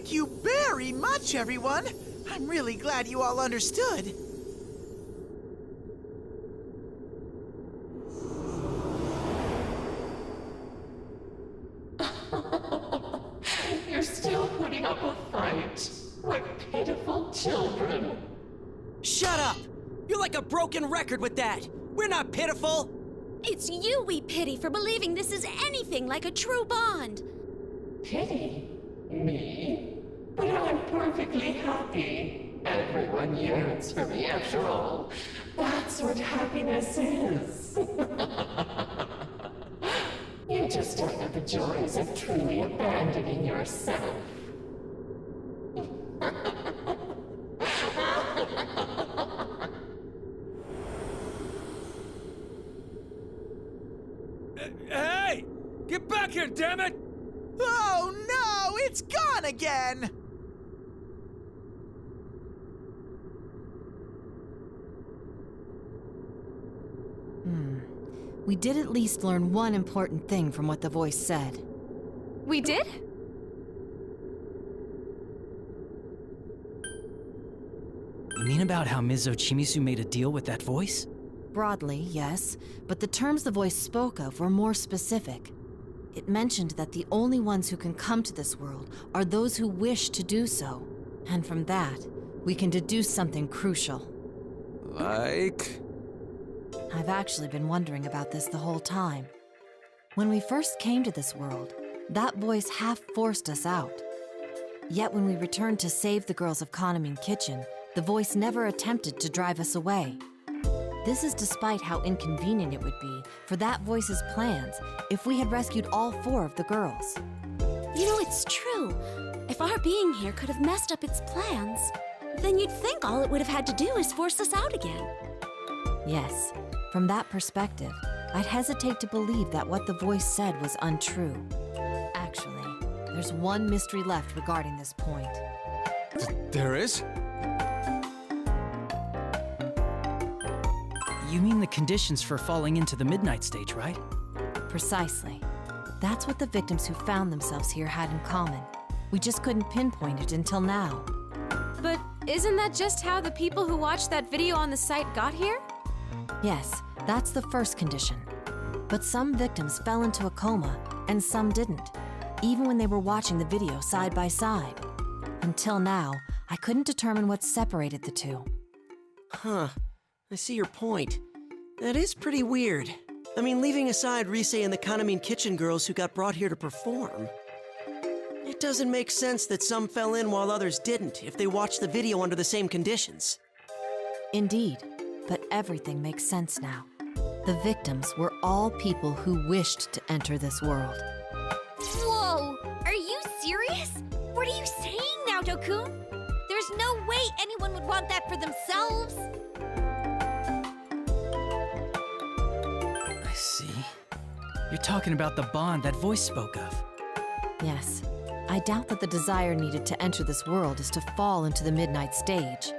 Thank you very much, everyone. I'm really glad you all understood. You're still putting up a fight. What pitiful children. Shut up! You're like a broken record with that. We're not pitiful. It's you we pity for believing this is anything like a true bond. Pity? Me? But I'm perfectly happy. Everyone yearns for me after all. That's what happiness is. You just don't know the joys of truly abandoning yourself. Hey! Get back here, damn it! Oh no, it's gone again! We did at least learn one important thing from what the voice said. We did? You mean about how Ms. Ochimisu made a deal with that voice? Broadly, yes, but the terms the voice spoke of were more specific. It mentioned that the only ones who can come to this world are those who wish to do so. And from that, we can deduce something crucial. Like? I've actually been wondering about this the whole time. When we first came to this world, that voice half forced us out. Yet when we returned to save the girls of Kahneman Kitchen, the voice never attempted to drive us away. This is despite how inconvenient it would be for that voice's plans if we had rescued all 4 of the girls. You know, it's true. If our being here could have messed up its plans, then you'd think all it would have had to do is force us out again. Yes, from that perspective, I'd hesitate to believe that what the voice said was untrue. Actually, there's one mystery left regarding this point. There is? You mean the conditions for falling into the midnight stage, right? Precisely. That's what the victims who found themselves here had in common. We just couldn't pinpoint it until now. But isn't that just how the people who watched that video on the site got here? Yes, that's the first condition. But some victims fell into a coma, and some didn't, even when they were watching the video side by side. Until now, I couldn't determine what separated the two. Huh. I see your point. That is pretty weird. I mean, leaving aside Rise and the Kahneman Kitchen girls who got brought here to perform. It doesn't make sense that some fell in while others didn't if they watched the video under the same conditions. Indeed, but everything makes sense now. The victims were all people who wished to enter this world. Whoa! Are you serious? What are you saying now, Dokun? There's no way anyone would want that for themselves. I see. You're talking about the bond that voice spoke of. Yes, I doubt that the desire needed to enter this world is to fall into the midnight stage.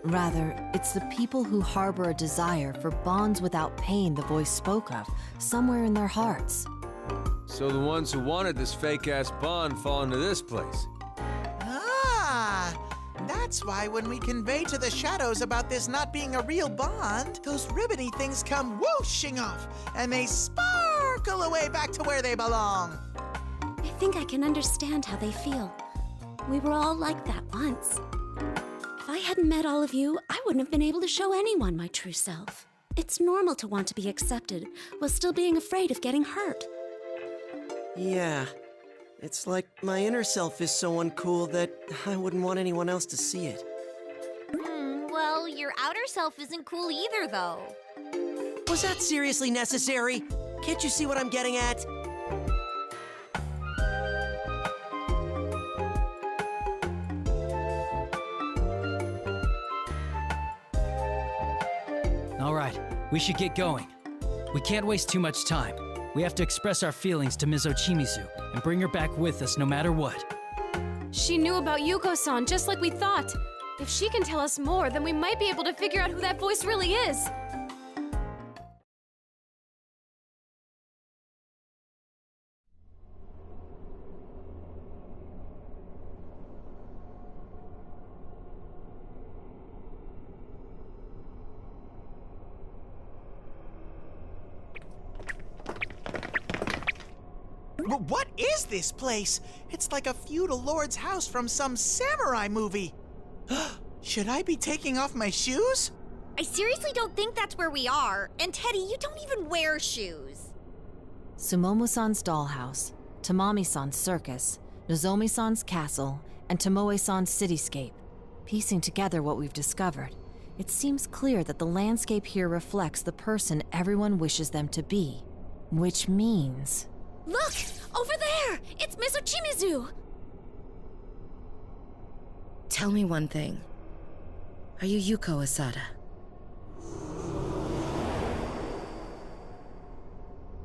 Rather, it's the people who harbor a desire for bonds without pain the voice spoke of, somewhere in their hearts. So the ones who wanted this fake-ass bond fall into this place. Ah, that's why when we convey to the shadows about this not being a real bond, those ribbony things come whooshing off, and they sparkle away back to where they belong. I think I can understand how they feel. We were all like that once. If I hadn't met all of you, I wouldn't have been able to show anyone my true self. It's normal to want to be accepted while still being afraid of getting hurt. Yeah. It's like my inner self is so uncool that I wouldn't want anyone else to see it. Well, your outer self isn't cool either, though. Was that seriously necessary? Can't you see what I'm getting at? All right, we should get going. We can't waste too much time. We have to express our feelings to Ms. Ochimisu and bring her back with us no matter what. She knew about Yuko-san just like we thought. If she can tell us more, then we might be able to figure out who that voice really is. What is this place? It's like a feudal lord's house from some samurai movie. Should I be taking off my shoes? I seriously don't think that's where we are. And Teddy, you don't even wear shoes. Sumomo-san's dollhouse, Tamami-san's circus, Nozomi-san's castle, and Tomoe-san's cityscape. Piecing together what we've discovered, it seems clear that the landscape here reflects the person everyone wishes them to be. Which means... Look! Over there! It's Miss Ochimizu! Tell me one thing. Are you Yuko Asada?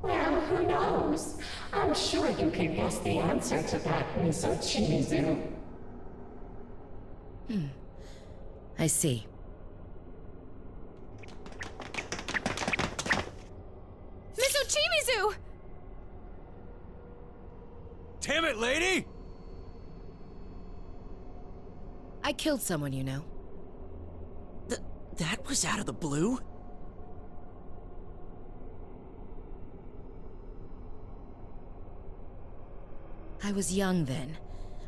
Well, who knows? I'm sure you can guess the answer to that, Miss Ochimizu. I see. Miss Ochimizu! Damn it, lady! I killed someone, you know. That was out of the blue? I was young then.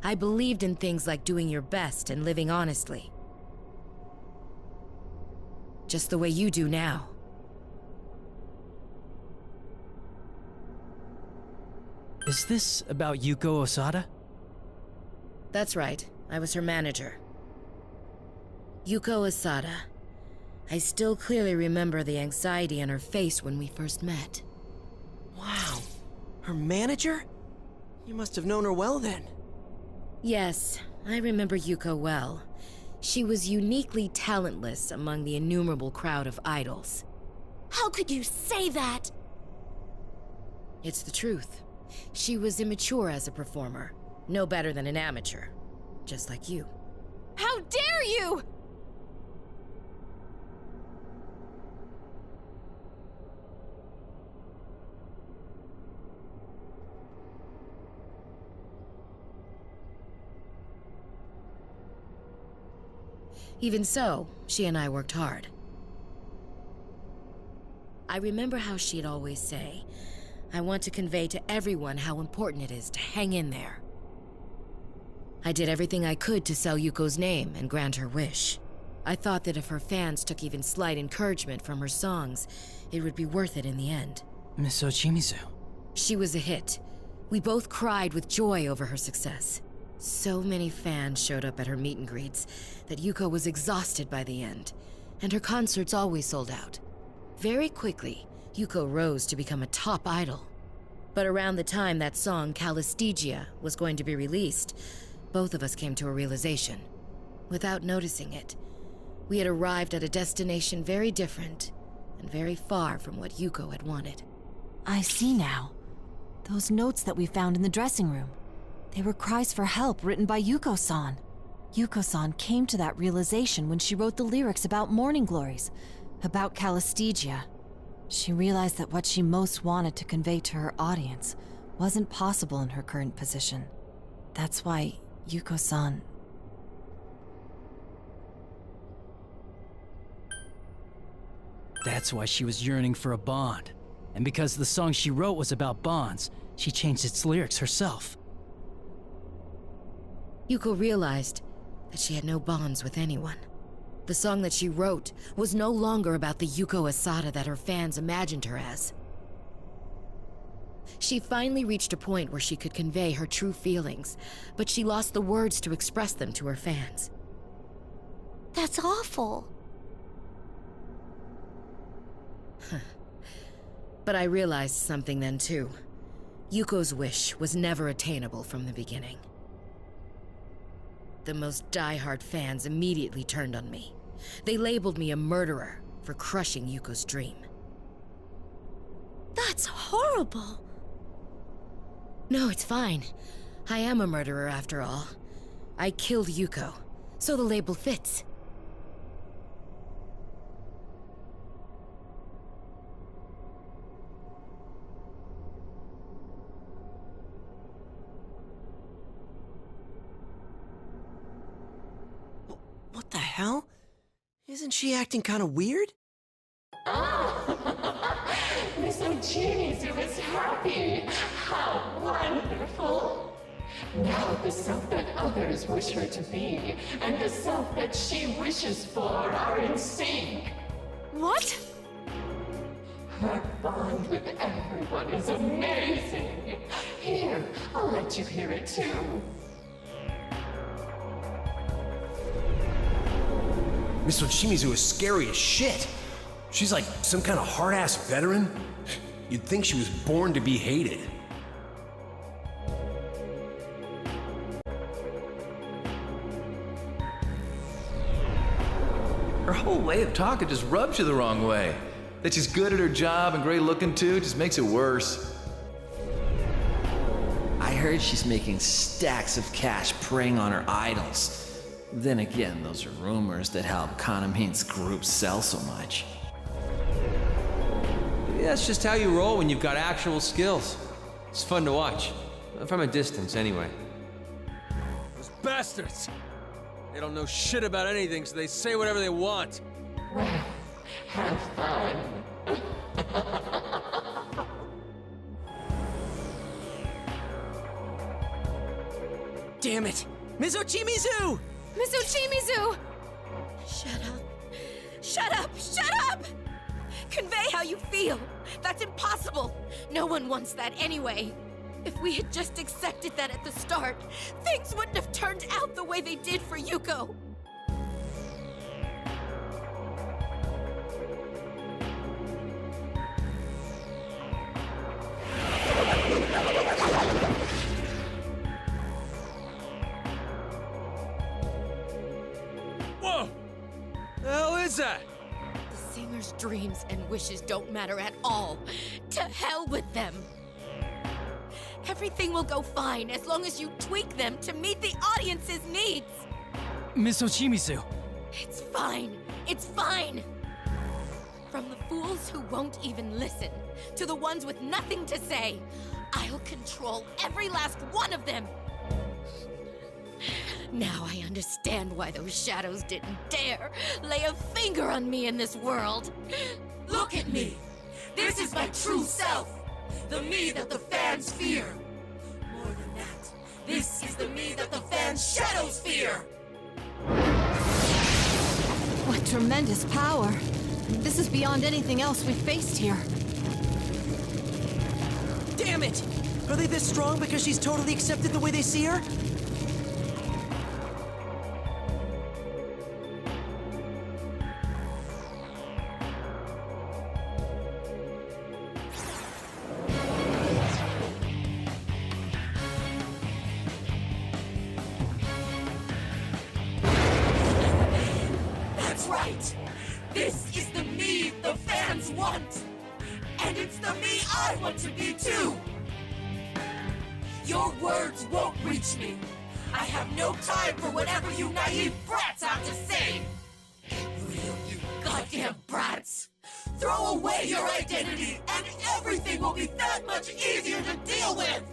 I believed in things like doing your best and living honestly. Just the way you do now. Is this about Yuko Osada? That's right. I was her manager. Yuko Asada. I still clearly remember the anxiety on her face when we first met. Wow. Her manager? You must have known her well then. Yes, I remember Yuko well. She was uniquely talentless among the innumerable crowd of idols. How could you say that? It's the truth. She was immature as a performer. No better than an amateur. Just like you. How dare you! Even so, she and I worked hard. I remember how she'd always say, I want to convey to everyone how important it is to hang in there. I did everything I could to sell Yuko's name and grant her wish. I thought that if her fans took even slight encouragement from her songs, it would be worth it in the end. Miss Ochimizu. She was a hit. We both cried with joy over her success. So many fans showed up at her meet and greets that Yuko was exhausted by the end, and her concerts always sold out. Very quickly, Yuko rose to become a top idol. But around the time that song Calistigia was going to be released, both of us came to a realization. Without noticing it, we had arrived at a destination very different and very far from what Yuko had wanted. I see now. Those notes that we found in the dressing room. They were cries for help written by Yuko-san. Yuko-san came to that realization when she wrote the lyrics about Morning Glories, about Calistigia. She realized that what she most wanted to convey to her audience wasn't possible in her current position. That's why Yuko-san... That's why she was yearning for a bond. And because the song she wrote was about bonds, she changed its lyrics herself. Yuko realized that she had no bonds with anyone. The song that she wrote was no longer about the Yuko Asada that her fans imagined her as. She finally reached a point where she could convey her true feelings, but she lost the words to express them to her fans. That's awful. But I realized something then too. Yuko's wish was never attainable from the beginning. The most die-hard fans immediately turned on me. They labeled me a murderer for crushing Yuko's dream. That's horrible. No, it's fine. I am a murderer after all. I killed Yuko, so the label fits. What the hell? Isn't she acting kind of weird? Miss Ochimizu is happy. happy. How wonderful. Now the self that others wish her to be and the self that she wishes for are in sync. What? Her bond with everyone is amazing. Here, I'll let you hear it too. Miss Ochimizu is scary as shit. She's like some kind of hard-ass veteran. You'd think she was born to be hated. Her whole way of talking just rubs you the wrong way. That she's good at her job and great looking too just makes it worse. I heard she's making stacks of cash preying on her idols. Then again, those are rumors that help Kanamin's group sell so much. Maybe that's just how you roll when you've got actual skills. It's fun to watch. From a distance, anyway. Those bastards! They don't know shit about anything, so they say whatever they want. Well, have fun. Damn it! Ms. Ochimizu! Miss Ochimizu! Shut up. Shut up! Shut up! Convey how you feel. That's impossible. No one wants that anyway. If we had just accepted that at the start, things wouldn't have turned out the way they did for Yuko. Whoa! The hell is that? The singer's dreams and wishes don't matter at all. To hell with them. Everything will go fine as long as you tweak them to meet the audience's needs. Miss Ochimizu, It's fine. It's fine. From the fools who won't even listen to the ones with nothing to say, I'll control every last one of them. Now I understand why those shadows didn't dare lay a finger on me in this world. Look at me. This is my true self. The me that the fans fear. More than that, this is the me that the fans' shadows fear. What tremendous power. This is beyond anything else we've faced here. Damn it! Are they this strong because she's totally accepted the way they see her? That's right. This is the me the fans want. And it's the me I want to be too. Your words won't reach me. I have no time for whatever you naive brats have to say. Get real, you goddamn brats. Throw away your identity and everything will be that much easier to deal with.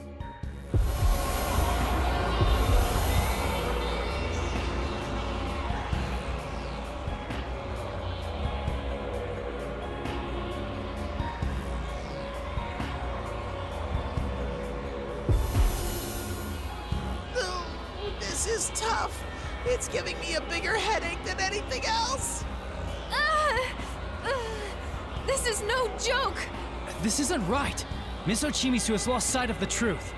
This is tough. It's giving me a bigger headache than anything else. This is no joke! this isn't right. Miss Ochimizu has lost sight of the truth.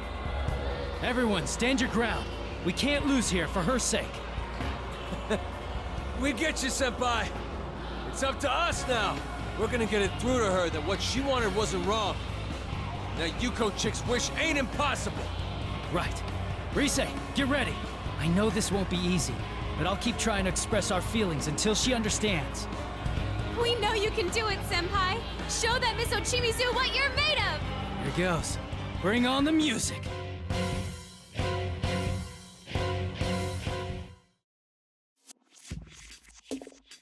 Everyone, stand your ground. We can't lose here for her sake. We get you, Senpai. It's up to us now. We're gonna get it through to her that what she wanted wasn't wrong. That Yuko chick's wish ain't impossible. Right. Rise, get ready. I know this won't be easy, but I'll keep trying to express our feelings until she understands. We know you can do it, Senpai! Show that Miss Ochimizu what you're made of! Here goes. Bring on the music.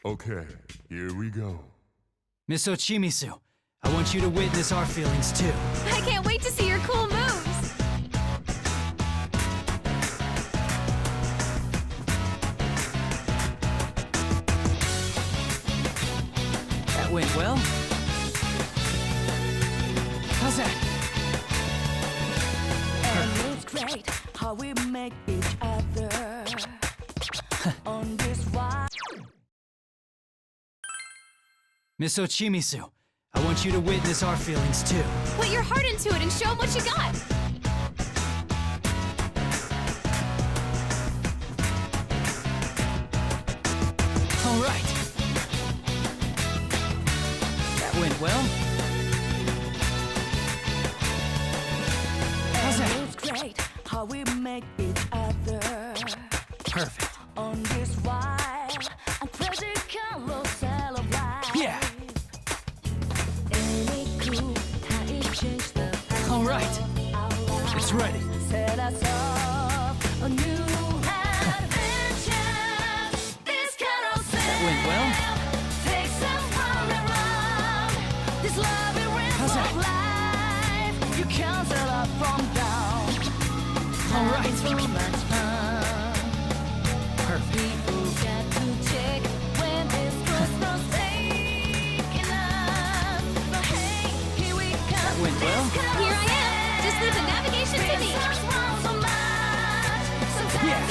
Okay, here we go. Miss Ochimizu, I want you to witness our feelings too. I can't wait to see your cool moves! That went well. How's that? great how we make each other on this ride. Miss Ochimisu, I want you to witness our feelings too. Put your heart into it and show 'em what you got. All right. That went well. How's that? It's great how we make each other Perfect. on this ride. A crazy carousel of life. Yeah. Ain't it cool how it changed the All right. It's ready. set us off a new adventure. This carousel That went well. takes us round and round. This labyrinth How's that? of life. You can't tell up from down. All right. It's so much fun. Perfect. People got to check when this Christmas taking us. But hey, here we come. That went well. Here I am. Just leave the navigation to me. Yeah.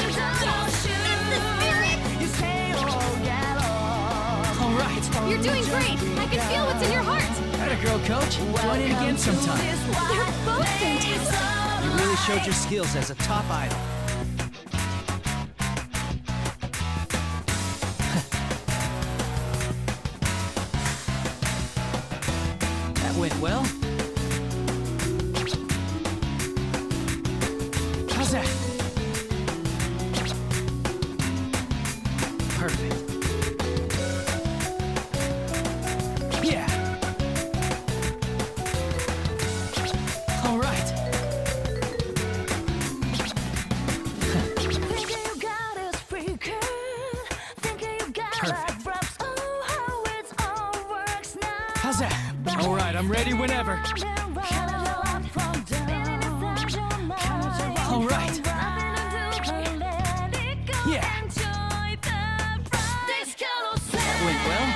All right. You're doing great. I can feel what's in your heart. Atta girl, coach. Join in again sometime. They're both fantastic. You really showed your skills as a top idol. That went well. How's that? Perfect. Yeah. All right. How's that? All right, I'm ready whenever. All right. Yeah. That went well.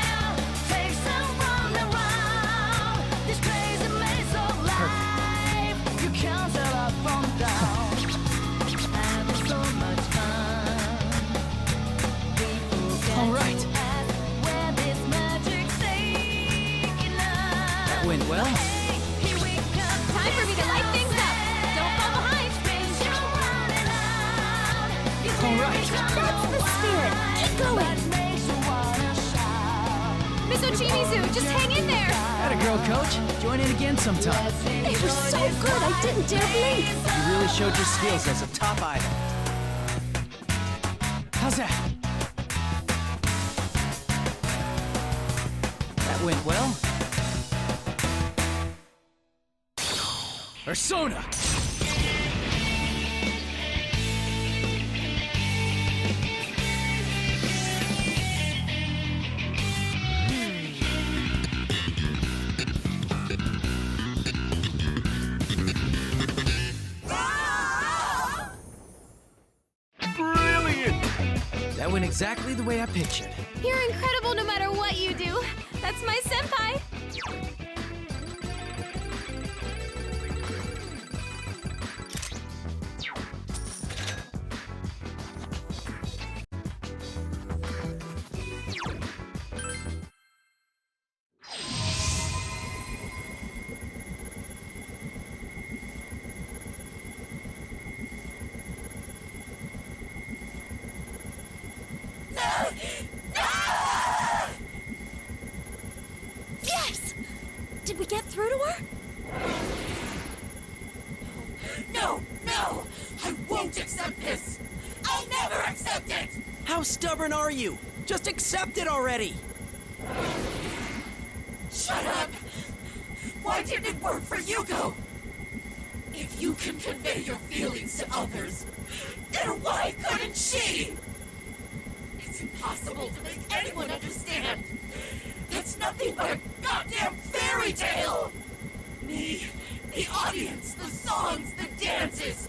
All right. That went well. Time for me to light things up. Don't fall behind. All right. That's the spirit. Keep going. Miss Ochimizu, just hang in there. Atta girl, coach. Join in again sometime. They were so good, I didn't dare blink. You really showed your skills as a top idol. How's that? That went well. Persona! Brilliant! That went exactly the way I pictured. You're incredible no matter what you do. That's my senpai. Yes! Did we get through to her? No, no! I won't accept this! I'll never accept it! How stubborn are you? Just accept it already! Shut up! Why didn't it work for Yuko? If you can convey your feelings to others, then why couldn't she? It's impossible to make anyone understand. That's nothing but a goddamn fairy tale! Me, the audience, the songs, the dances,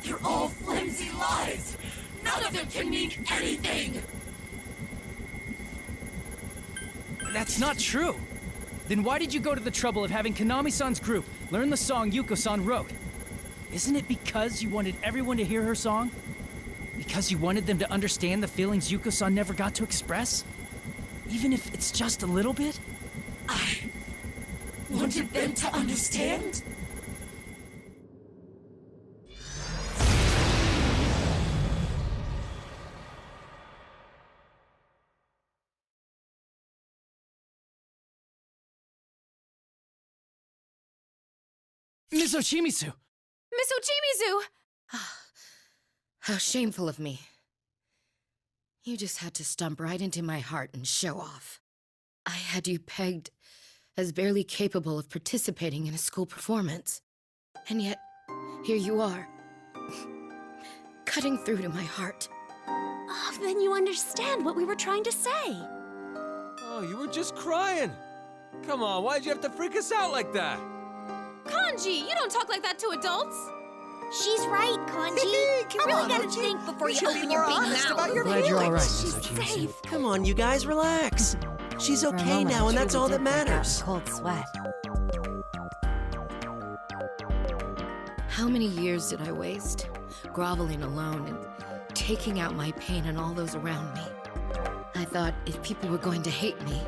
they're all flimsy lies. None of them can mean anything! That's not true. Then why did you go to the trouble of having Konami-san's group learn the song Yuko-san wrote? Isn't it because you wanted everyone to hear her song? Because you wanted them to understand the feelings Yuko-san never got to express? Even if it's just a little bit? I wanted them to understand? Miss Ochimizu! Miss Ochimizu! How shameful of me. You just had to stomp right into my heart and show off. I had you pegged as barely capable of participating in a school performance. And yet, here you are, cutting through to my heart. Oh, then you understand what we were trying to say. Oh, you were just crying. Come on, why'd you have to freak us out like that? Kanji, you don't talk like that to adults. She's right, Kanji. You really gotta think before you open your big mouth. I'm glad you're all right, Miss She's Ochimizu. safe. Come on, you guys, relax. She's For a okay moment, now, I and that's truly all that did break out in matters. cold sweat. How many years did I waste, groveling alone and taking out my pain on all those around me? I thought if people were going to hate me,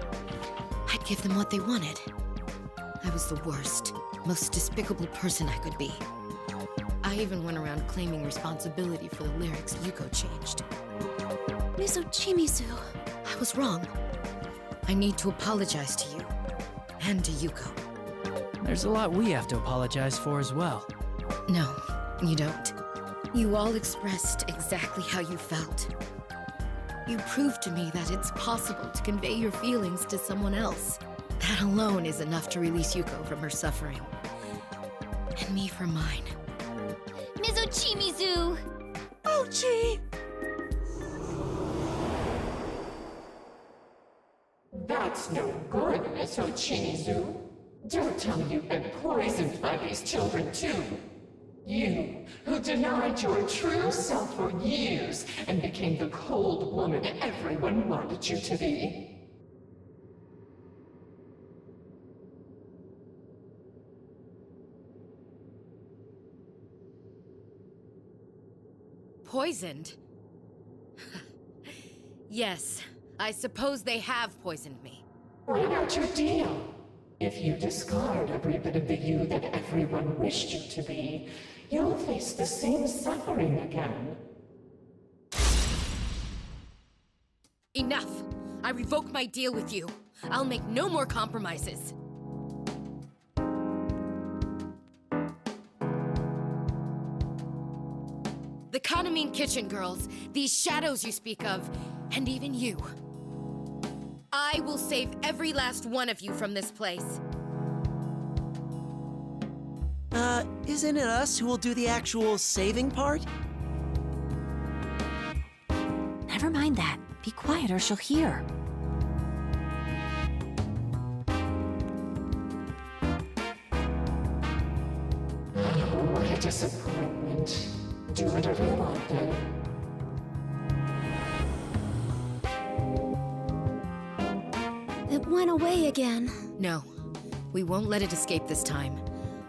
I'd give them what they wanted. I was the worst, most despicable person I could be. I even went around claiming responsibility for the lyrics Yuko changed. Miss Ochimizu. I was wrong. I need to apologize to you, and to Yuko. There's a lot we have to apologize for as well. No, you don't. You all expressed exactly how you felt. You proved to me that it's possible to convey your feelings to someone else. That alone is enough to release Yuko from her suffering. And me from mine. Miss Ochimizu! Ochi! That's no good, Miss Ochimizu. Don't tell me you've been poisoned by these children, too. You, who denied your true self for years and became the cold woman everyone wanted you to be. Poisoned? Yes, I suppose they have poisoned me. Write out your deal. If you discard every bit of the you that everyone wished you to be, you'll face the same suffering again. Enough! I revoke my deal with you. I'll make no more compromises. The Kanamine Kitchen girls, these shadows you speak of, and even you. I will save every last one of you from this place. Isn't it us who will do the actual saving part? Never mind that. Be quiet or she'll hear. Oh, what a disappointment. Do whatever you want, then. It went away again. No, we won't let it escape this time.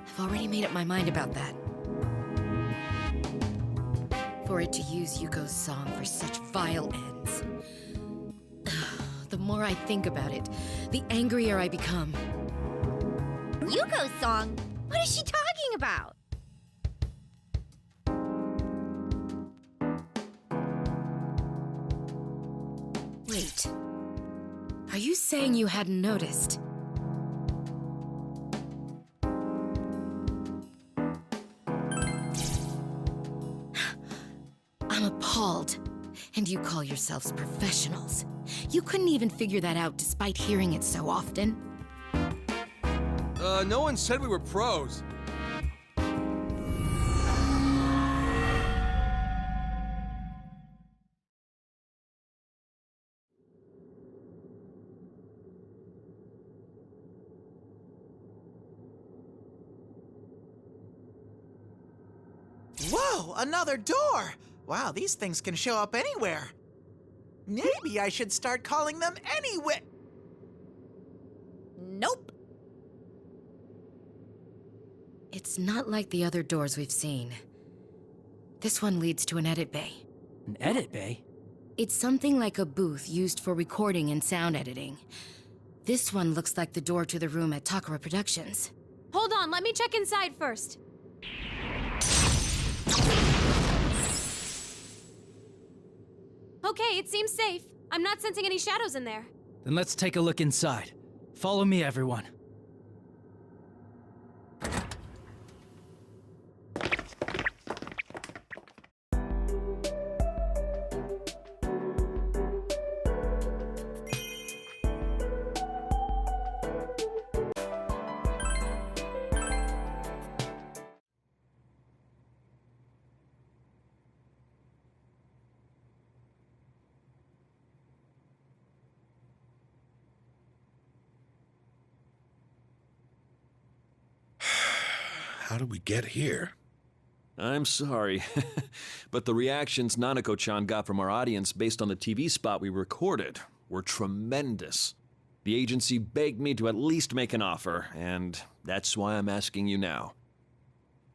I've already made up my mind about that. For it to use Yuko's song for such vile ends. The more I think about it, the angrier I become. Yuko's song? What is she talking about? Wait. Are you saying you hadn't noticed? I'm appalled. And you call yourselves professionals. You couldn't even figure that out despite hearing it so often. No one said we were pros. Whoa, another door! Wow, these things can show up anywhere. Maybe I should start calling them anyway. Nope. It's not like the other doors we've seen. This one leads to an edit bay. An edit bay? It's something like a booth used for recording and sound editing. This one looks like the door to the room at Takara Productions. Hold on, let me check inside first. Okay, it seems safe. I'm not sensing any shadows in there. Then let's take a look inside. Follow me, everyone. How did we get here? I'm sorry, but the reactions Nanako-chan got from our audience based on the TV spot we recorded were tremendous. The agency begged me to at least make an offer, and that's why I'm asking you now.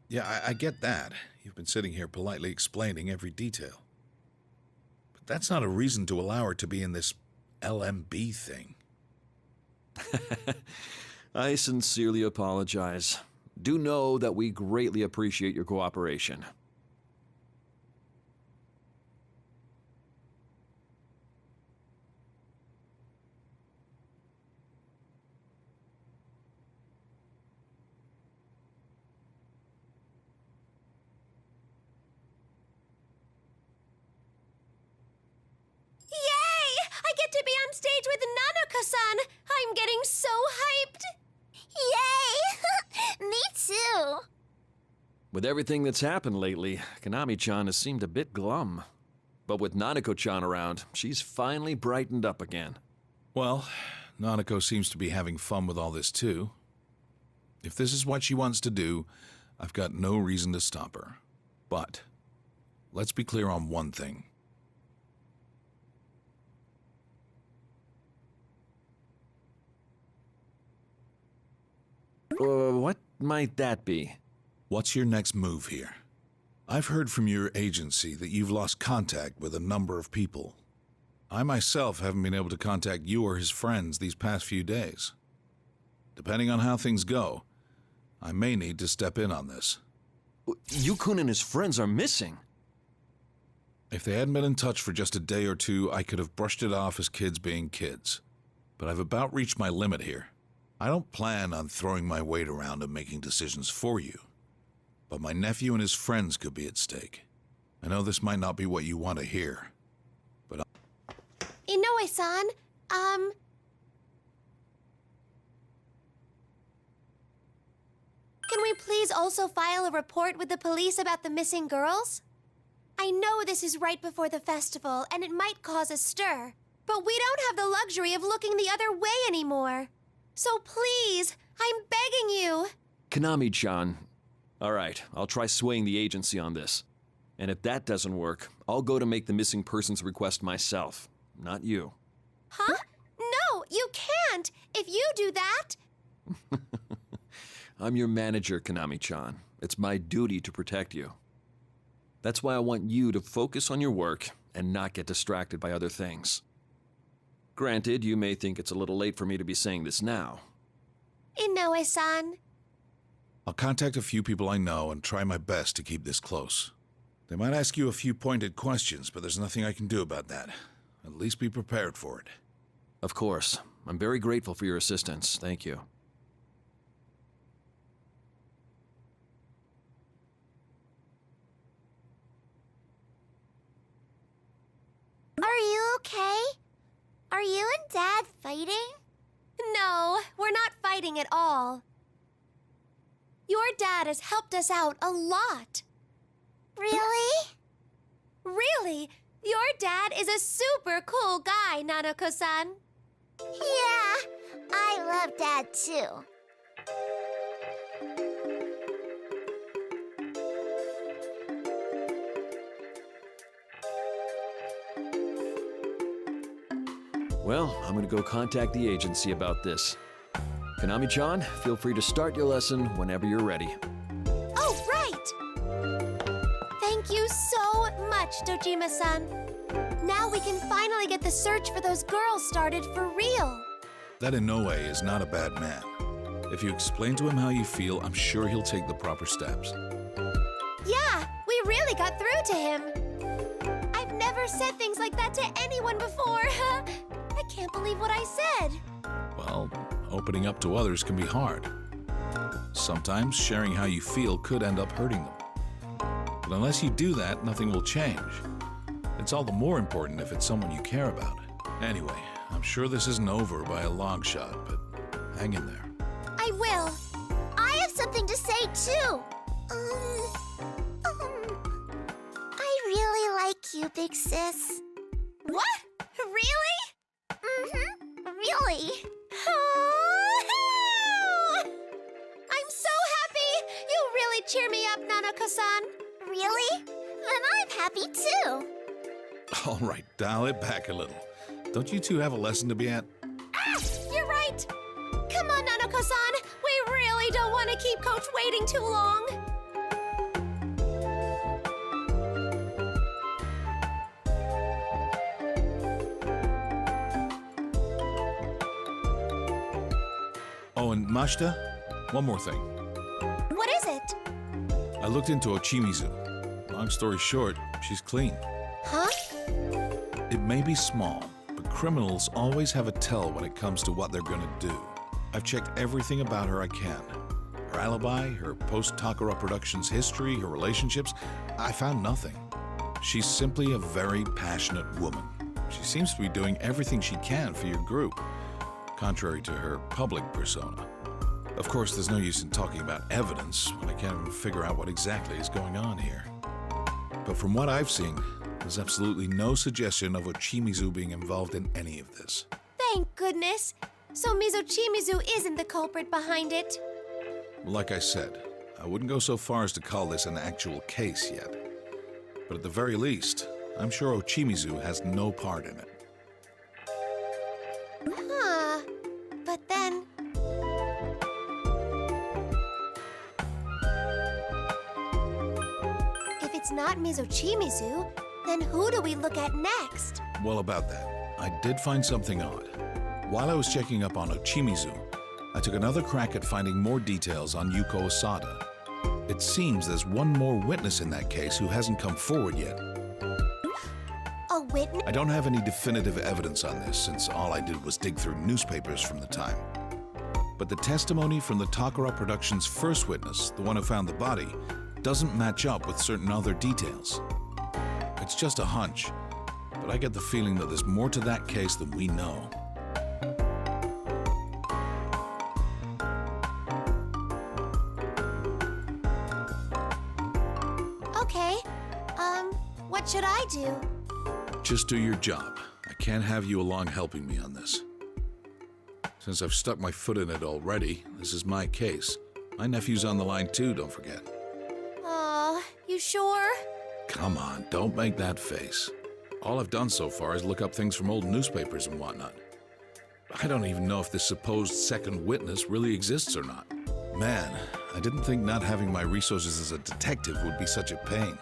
Yeah, I get that. You've been sitting here politely explaining every detail. But that's not a reason to allow her to be in this LMB thing. I sincerely apologize. Do know that we greatly appreciate your cooperation. I get to be on stage with Nanako-san! I'm getting so hyped! Yay! Me too! With everything that's happened lately, Konami-chan has seemed a bit glum. But with Nanako-chan around, she's finally brightened up again. Well, Nanako seems to be having fun with all this too. If this is what she wants to do, I've got no reason to stop her. But, let's be clear on one thing. What might that be? What's your next move here? I've heard from your agency that you've lost contact with a number of people. I myself haven't been able to contact you or his friends these past few days. Depending on how things go, I may need to step in on this. Yukun and his friends are missing. If they hadn't been in touch for just a day or two, I could have brushed it off as kids being kids. But I've about reached my limit here. I don't plan on throwing my weight around and making decisions for you. But my nephew and his friends could be at stake. I know this might not be what you want to hear, but Inoue-san, can we please also file a report with the police about the missing girls? I know this is right before the festival, and it might cause a stir, but we don't have the luxury of looking the other way anymore. So please, I'm begging you. Konami-chan. All right, I'll try swaying the agency on this. And if that doesn't work, I'll go to make the missing persons request myself, not you. Huh? No, you can't! If you do that... I'm your manager, Konami-chan. It's my duty to protect you. That's why I want you to focus on your work and not get distracted by other things. Granted, you may think it's a little late for me to be saying this now. Inoue-san. I'll contact a few people I know and try my best to keep this close. They might ask you a few pointed questions, but there's nothing I can do about that. At least be prepared for it. Of course. I'm very grateful for your assistance. Thank you. Are you okay? Are you and Dad fighting? No, we're not fighting at all. Your dad has helped us out a lot. Really? Really? Your dad is a super cool guy, Nanako-san. Yeah, I love Dad too. Well, I'm gonna go contact the agency about this. Konami-chan, feel free to start your lesson whenever you're ready. Thank you so much, Dojima-san. Now we can finally get the search for those girls started for real. That Inoue is not a bad man. If you explain to him how you feel, I'm sure he'll take the proper steps. Yeah, we really got through to him. I've never said things like that to anyone before. I can't believe what I said. Well, opening up to others can be hard. Sometimes sharing how you feel could end up hurting them. But unless you do that, nothing will change. It's all the more important if it's someone you care about. Anyway, I'm sure this isn't over by a long shot, but hang in there. I will. I have something to say, too. I really like you, big sis. What? Really? Really. I'm so happy! You really cheer me up, Nanako-san. Really? Then I'm happy, too. All right, dial it back a little. Don't you two have a lesson to be at? Ah! You're right! Come on, Nanako-san! We really don't want to keep Coach waiting too long! Oh, and Mashita, one more thing. What is it? I looked into Ochimizu. Long story short, she's clean. Huh? It may be small, but criminals always have a tell when it comes to what they're gonna do. I've checked everything about her I can. Her alibi, her post-Takara Productions history, her relationships, I found nothing. She's simply a very passionate woman. She seems to be doing everything she can for your group, contrary to her public persona. Of course, there's no use in talking about evidence when I can't even figure out what exactly is going on here. But from what I've seen, there's absolutely no suggestion of Ochimizu being involved in any of this. Thank goodness. So Mizochimizu isn't the culprit behind it. Like I said, I wouldn't go so far as to call this an actual case yet. But at the very least, I'm sure Ochimizu has no part in it. Huh. But then... if it's not Mizochimizu, then who do we look at next? Well, about that, I did find something odd. While I was checking up on Ochimizu, I took another crack at finding more details on Yuko Osada. It seems there's one more witness in that case who hasn't come forward yet. A witness? I don't have any definitive evidence on this, since all I did was dig through newspapers from the time. But the testimony from the Takara Productions' first witness, the one who found the body, doesn't match up with certain other details. It's just a hunch, but I get the feeling that there's more to that case than we know. Okay. What should I do? Just do your job. I can't have you along helping me on this. Since I've stuck my foot in it already, this is my case. My nephew's on the line too, don't forget. Aw, you sure? Come on, don't make that face. All I've done so far is look up things from old newspapers and whatnot. I don't even know if this supposed second witness really exists or not. Man, I didn't think not having my resources as a detective would be such a pain.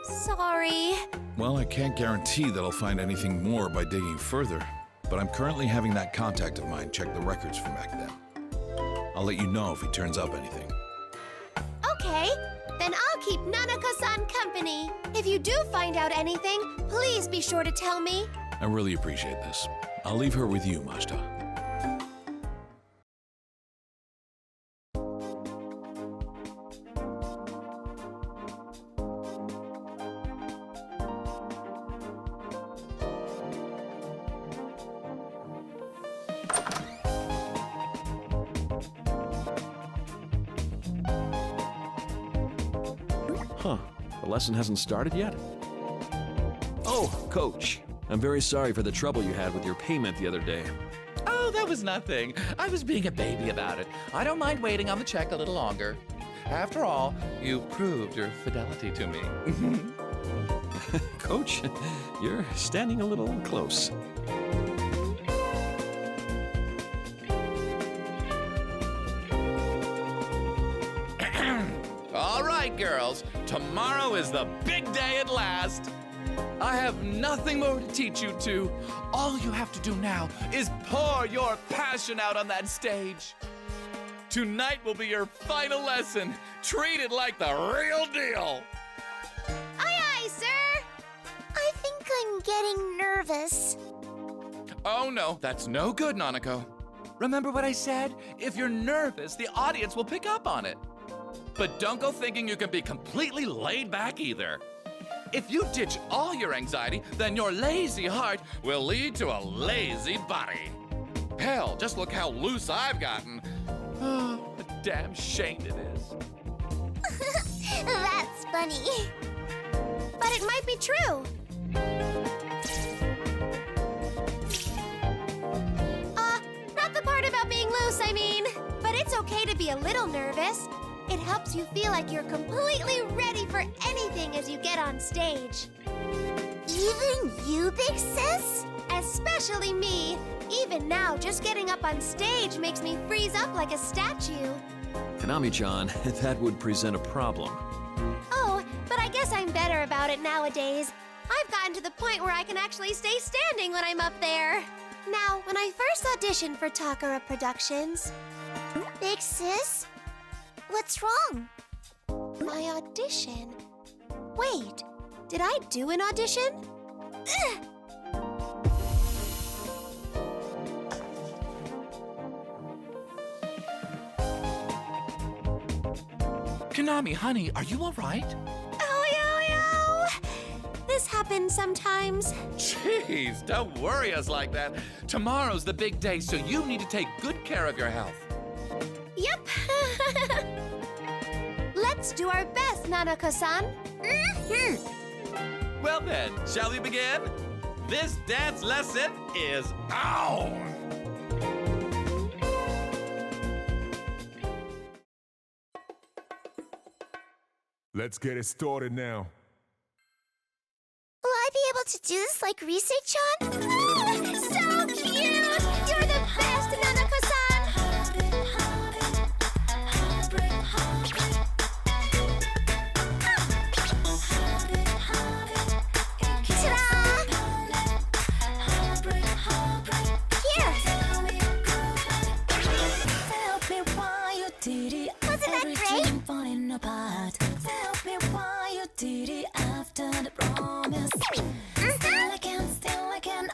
Sorry. Well, I can't guarantee that I'll find anything more by digging further, but I'm currently having that contact of mine check the records from back then. I'll let you know if he turns up anything. Okay, then I'll keep Nanako-san company. If you do find out anything, please be sure to tell me. I really appreciate this. I'll leave her with you, Mashita. Huh. The lesson hasn't started yet? Oh, Coach. I'm very sorry for the trouble you had with your payment the other day. Oh, that was nothing. I was being a baby about it. I don't mind waiting on the check a little longer. After all, you proved your fidelity to me. Coach, you're standing a little close. All right, right, girls. Tomorrow is the big day at last. I have nothing more to teach you two. All you have to do now is pour your passion out on that stage. Tonight will be your final lesson. Treat it like the real deal. Aye, aye, sir. I think I'm getting nervous. Oh no, that's no good, Nanako. Remember what I said? If you're nervous, the audience will pick up on it. But don't go thinking you can be completely laid back either. If you ditch all your anxiety, then your lazy heart will lead to a lazy body. Hell, just look how loose I've gotten. Oh, a damn shame it is. That's funny. But it might be true. Not the part about being loose, I mean. But it's okay to be a little nervous. It helps you feel like you're completely ready for anything as you get on stage. Even you, Big Sis? Especially me. Even now, just getting up on stage makes me freeze up like a statue. Konami-chan, that would present a problem. Oh, but I guess I'm better about it nowadays. I've gotten to the point where I can actually stay standing when I'm up there. Now, when I first auditioned for Takara Productions... Big Sis? What's wrong? My audition? Wait, did I do an audition? Ugh. Konami, honey, are you all right? Oh. This happens sometimes. Jeez, don't worry us like that. Tomorrow's the big day, so you need to take good care of your health. Yep. Let's do our best, Nanako-san. Well then, shall we begin? This dance lesson is on! Let's get it started now. Will I be able to do this like Rise-chan? So cute! You're the best, Nanako-san! Wasn't that great? Tell me why you did it after the promise. Still I can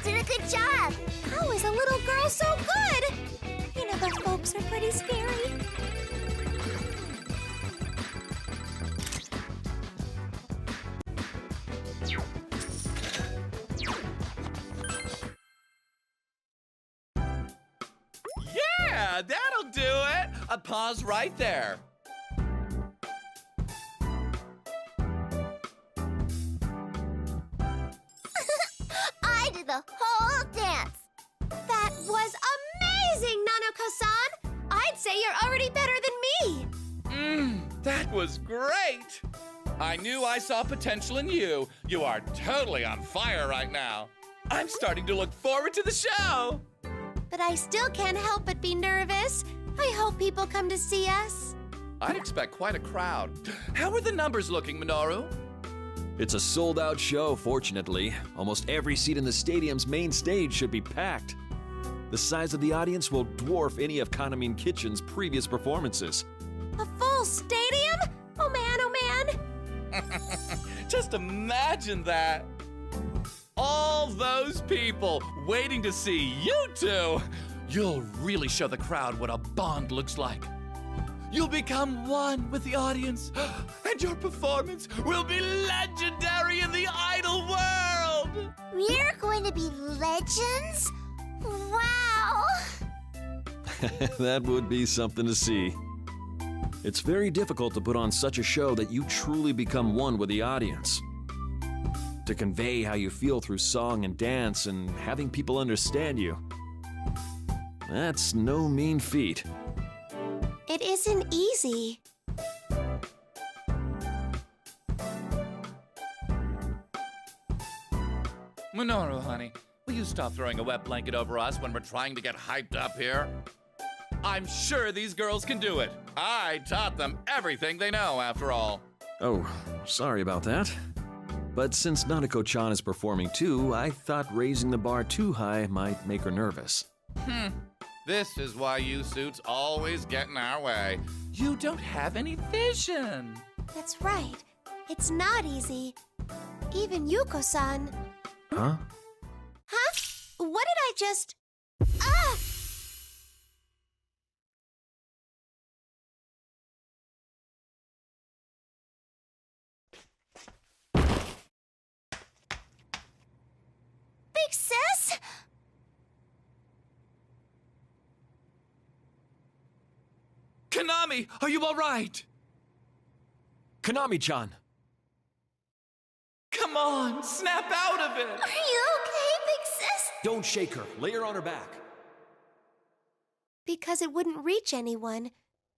did a good job. How is a little girl so good? You know, those folks are pretty scary. Yeah, that'll do it. Pause right there. I did the whole dance. That was amazing, Nanako-san. I'd say you're already better than me. That was great. I knew I saw potential in you. You are totally on fire right now. I'm starting to look forward to the show. But I still can't help but be nervous. I hope people come to see us. I'd expect quite a crowd. How are the numbers looking, Minoru? It's a sold-out show, fortunately. Almost every seat in the stadium's main stage should be packed. The size of the audience will dwarf any of Kaname Kitchen's previous performances. A full stadium? Oh man, oh man. Just imagine that. All those people waiting to see you two. You'll really show the crowd what a bond looks like. You'll become one with the audience, and your performance will be legendary in the idol world! We're going to be legends? Wow! That would be something to see. It's very difficult to put on such a show that you truly become one with the audience. To convey how you feel through song and dance and having people understand you. That's no mean feat. It isn't easy. Minoru, honey, will you stop throwing a wet blanket over us when we're trying to get hyped up here? I'm sure these girls can do it. I taught them everything they know, after all. Oh, sorry about that. But since Nanako-chan is performing too, I thought raising the bar too high might make her nervous. This is why you suits always get in our way. You don't have any vision. That's right. It's not easy. Even Yuko-san. Huh? Huh? What did I just... Ah! Big sis? Kaname, are you all right? Kaname-chan! Come on, snap out of it! Are you okay, big sis? Don't shake her. Lay her on her back. Because it wouldn't reach anyone.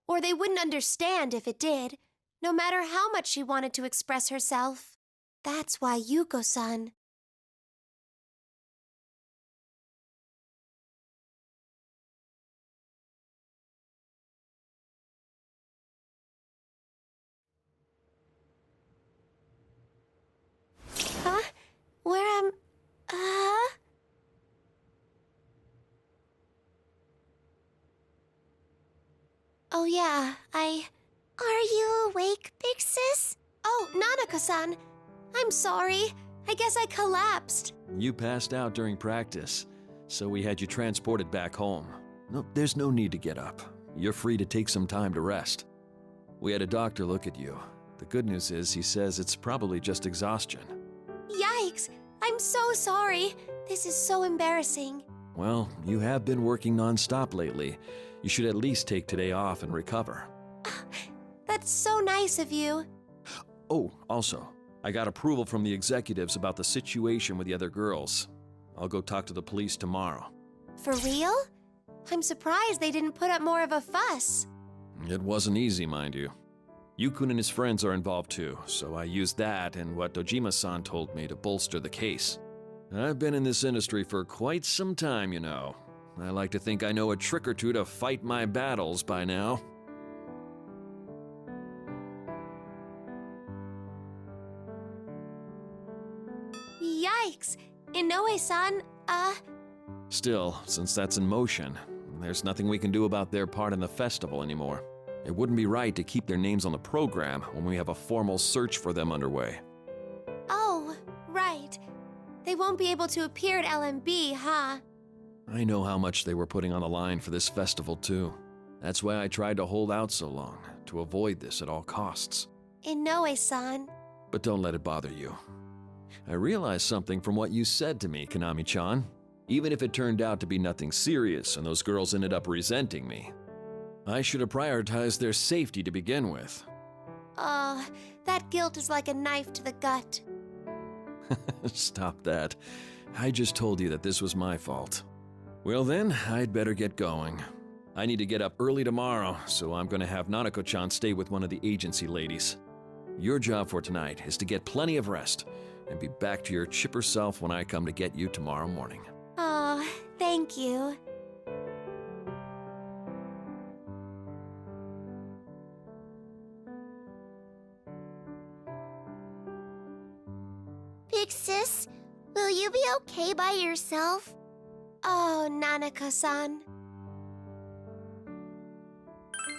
Or they wouldn't understand if it did, no matter how much she wanted to express herself. That's why Yuko-san... Huh? Where am... Oh yeah, Are you awake, big sis? Oh, Nanako-san. I'm sorry. I guess I collapsed. You passed out during practice, so we had you transported back home. No, there's no need to get up. You're free to take some time to rest. We had a doctor look at you. The good news is he says it's probably just exhaustion. Yikes! I'm so sorry. This is so embarrassing. Well, you have been working non-stop lately. You should at least take today off and recover. That's so nice of you. Oh, also, I got approval from the executives about the situation with the other girls. I'll go talk to the police tomorrow. For real? I'm surprised they didn't put up more of a fuss. It wasn't easy, mind you. Yukun and his friends are involved too, so I used that and what Dojima-san told me to bolster the case. I've been in this industry for quite some time, you know. I like to think I know a trick or two to fight my battles by now. Yikes! Inoue-san, Still, since that's in motion, there's nothing we can do about their part in the festival anymore. It wouldn't be right to keep their names on the program when we have a formal search for them underway. Oh, right. They won't be able to appear at LMB, huh? I know how much they were putting on the line for this festival, too. That's why I tried to hold out so long, to avoid this at all costs. Inoue-san. But don't let it bother you. I realized something from what you said to me, Konami-chan. Even if it turned out to be nothing serious and those girls ended up resenting me, I should have prioritized their safety to begin with. Oh, that guilt is like a knife to the gut. Stop that. I just told you that this was my fault. Well then, I'd better get going. I need to get up early tomorrow, so I'm going to have Nanako-chan stay with one of the agency ladies. Your job for tonight is to get plenty of rest and be back to your chipper self when I come to get you tomorrow morning. Oh, thank you. Big sis, will you be okay by yourself? Oh, Nanako-san.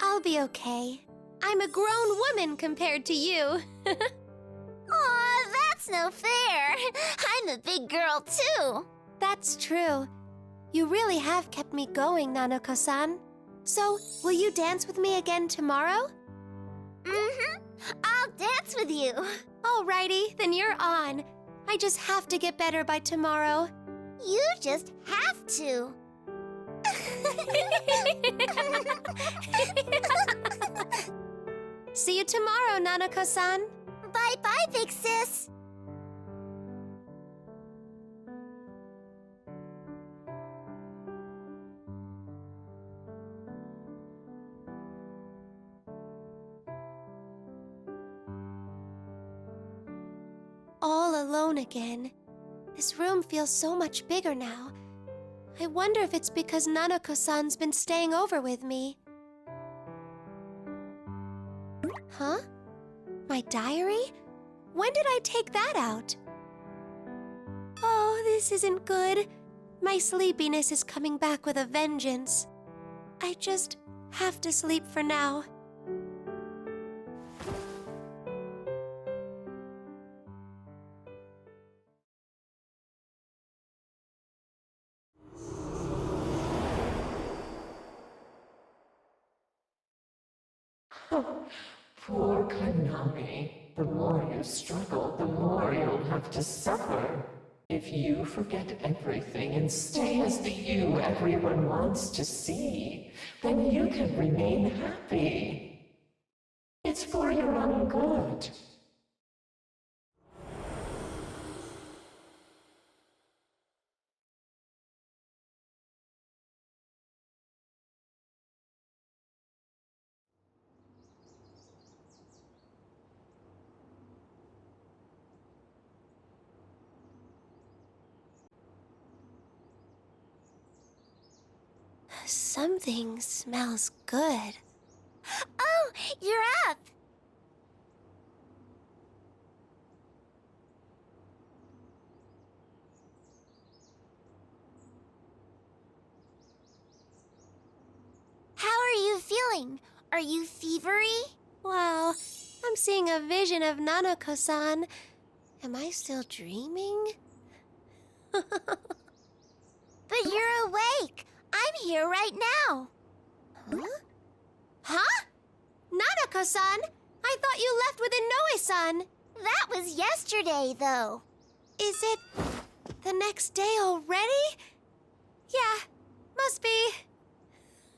I'll be okay. I'm a grown woman compared to you. Aw, that's no fair. I'm a big girl, too. That's true. You really have kept me going, Nanako-san. So, will you dance with me again tomorrow? Mm-hmm. I'll dance with you. Alrighty, then you're on. I just have to get better by tomorrow. You just have to. See you tomorrow, Nanako-san. Bye-bye, big sis. All alone again. This room feels so much bigger now. I wonder if it's because Nanako-san's been staying over with me. Huh? My diary? When did I take that out? Oh, this isn't good. My sleepiness is coming back with a vengeance. I just have to sleep for now. Poor Konami. The more you struggle, the more you'll have to suffer. If you forget everything and stay as the you everyone wants to see, then you can remain happy. It's for your own good. Something smells good. Oh, you're up! How are you feeling? Are you fevery? Wow, I'm seeing a vision of Nanako-san. Am I still dreaming? But you're awake! I'm here right now. Huh? Huh? Nanako-san! I thought you left with Inoue-san. That was yesterday, though. Is it the next day already? Yeah, must be.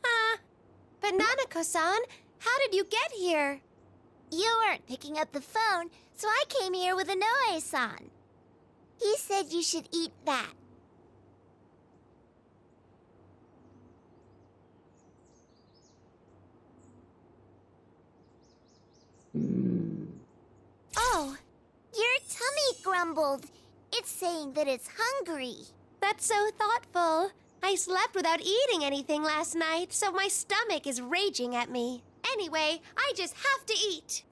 But Nanako-san, how did you get here? You weren't picking up the phone, so I came here with Inoue-san. He said you should eat that. Oh, your tummy grumbled. It's saying that it's hungry. That's so thoughtful. I slept without eating anything last night, so my stomach is raging at me. Anyway, I just have to eat.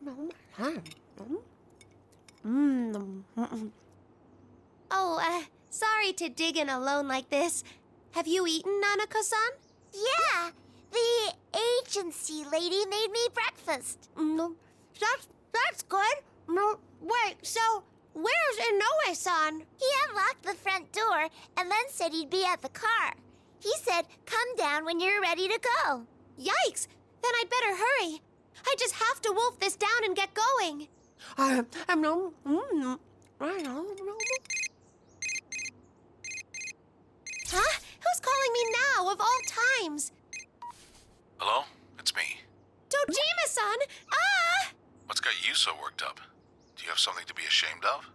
Oh, sorry to dig in alone like this. Have you eaten, Nanako-san? Yeah, the agency lady made me breakfast. That's good. No, wait, so Where's Inoue-san? He unlocked the front door and then said he'd be at the car. He said, come down when you're ready to go. Yikes! Then I'd better hurry. I just have to wolf this down and get going. Huh? Who's calling me now, of all times? Hello? It's me. Dojima-san! Ah! What's got you so worked up? Do you have something to be ashamed of?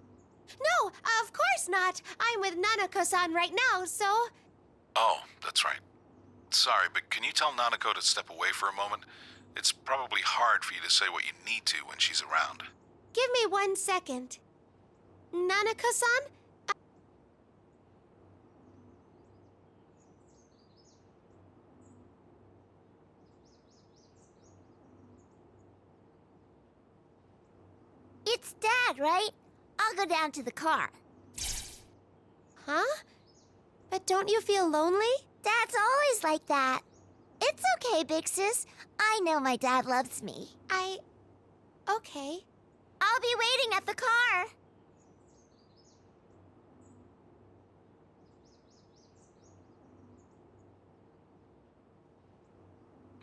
No, of course not. I'm with Nanako-san right now, so... Oh, that's right. Sorry, but can you tell Nanako to step away for a moment? It's probably hard for you to say what you need to when she's around. Give me 1 second. Nanako-san? It's Dad, right? I'll go down to the car. Huh? But don't you feel lonely? Dad's always like that. It's okay, Big Sis. I know my dad loves me. Okay. I'll be waiting at the car.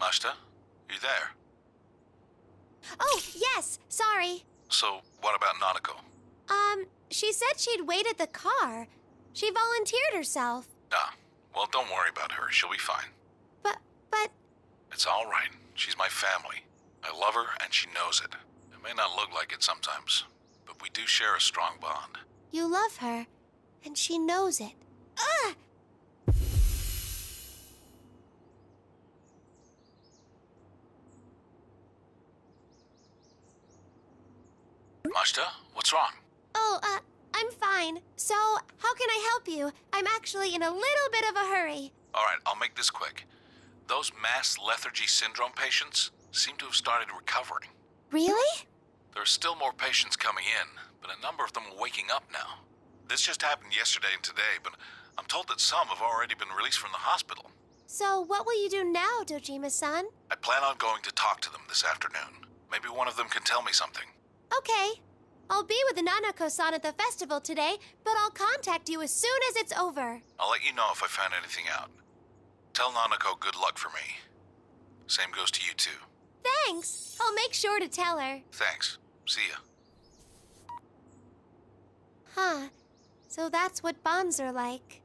Mashta, you there? Oh, yes. Sorry. So, what about Nanako? She said she'd wait at the car. She volunteered herself. Ah, well, don't worry about her. She'll be fine. But... It's all right. She's my family. I love her, and she knows it. It may not look like it sometimes, but we do share a strong bond. You love her, and she knows it. Ugh! Mashta, what's wrong? Oh, I'm fine. So, how can I help you? I'm actually in a little bit of a hurry. All right, I'll make this quick. Those mass lethargy syndrome patients seem to have started recovering. Really? There are still more patients coming in, but a number of them are waking up now. This just happened yesterday and today, but I'm told that some have already been released from the hospital. So, what will you do now, Dojima-san? I plan on going to talk to them this afternoon. Maybe one of them can tell me something. Okay. I'll be with the Nanako-san at the festival today, but I'll contact you as soon as it's over. I'll let you know if I find anything out. Tell Nanako good luck for me. Same goes to you, too. Thanks. I'll make sure to tell her. Thanks. See ya. Huh. So that's what bonds are like.